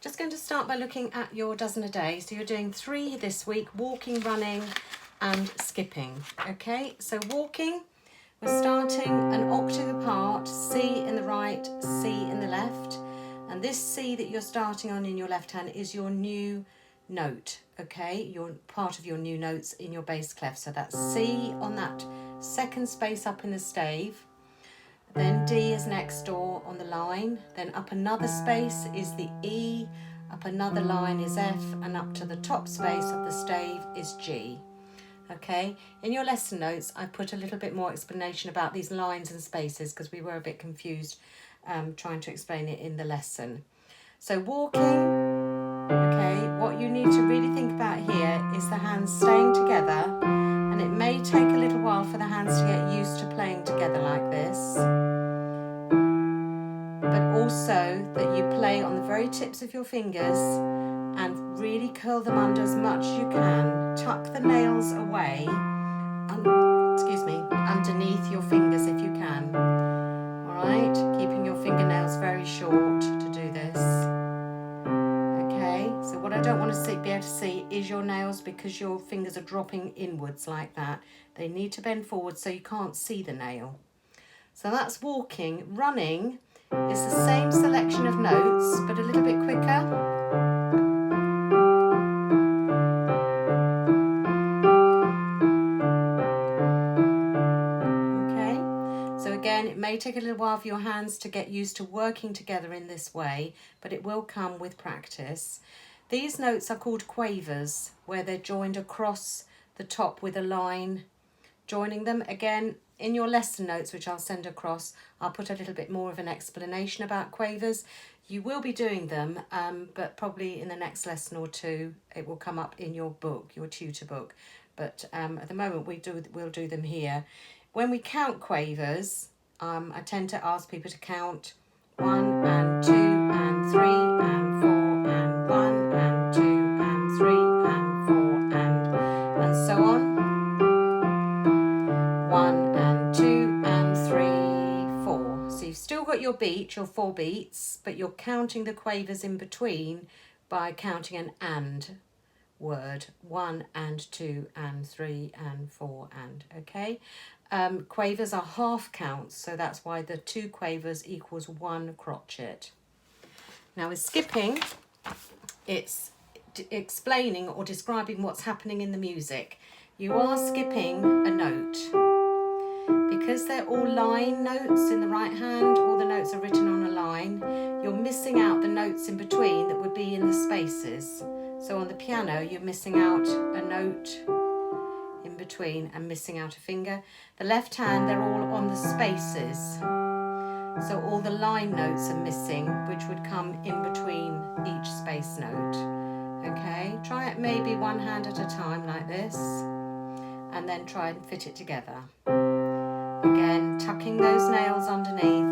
Just going to start by looking at your dozen a day. So you're doing 3 this week, walking, running and skipping. Okay, so walking, we're starting an octave apart, C in the right, C in the left. And this C that you're starting on in your left hand is your new note, okay? Your part of your new notes in your bass clef. So that's C on that second space up in the stave. Then D is next door on the line, then up another space is the E, up another line is F, and up to the top space of the stave is G. Okay, in your lesson notes I put a little bit more explanation about these lines and spaces because we were a bit confused trying to explain it in the lesson. So walking, okay, what you need to really think about here is the hands staying together, and it may take a little while for the hands to get used to playing together like this. But also that you play on the very tips of your fingers and really curl them under as much as you can. Tuck the nails away, underneath your fingers if you can. Alright, keeping your fingernails very short to do this. Okay, so what I don't want to be able to see is your nails because your fingers are dropping inwards like that. They need to bend forward so you can't see the nail. So that's walking. Running is the same selection of notes, but a little bit quicker. Okay, so again, it may take a little while for your hands to get used to working together in this way, but it will come with practice. These notes are called quavers, where they're joined across the top with a line joining them. Again, in your lesson notes, which I'll send across, I'll put a little bit more of an explanation about quavers. You will be doing them, but probably in the next lesson or two, it will come up in your book, your tutor book. But at the moment, we'll do them here. When we count quavers, I tend to ask people to count 1 and 2 and 3 and 4 and 1 and 2 and 3 and 4 and so on. 1 and 2 and 3, 4. So you've still got your beat, your 4 beats, but you're counting the quavers in between by counting an and word. 1 and 2 and 3 and 4 and, okay? Quavers are half counts, so that's why the 2 quavers equals 1 crotchet. Now with skipping, it's explaining or describing what's happening in the music. You are skipping a note. Because they're all line notes in the right hand, all the notes are written on a line, you're missing out the notes in between that would be in the spaces. So on the piano, you're missing out a note in between and missing out a finger. The left hand, they're all on the spaces. So all the line notes are missing, which would come in between each space note. Okay, try it maybe one hand at a time like this, and then try and fit it together. Again, tucking those nails underneath.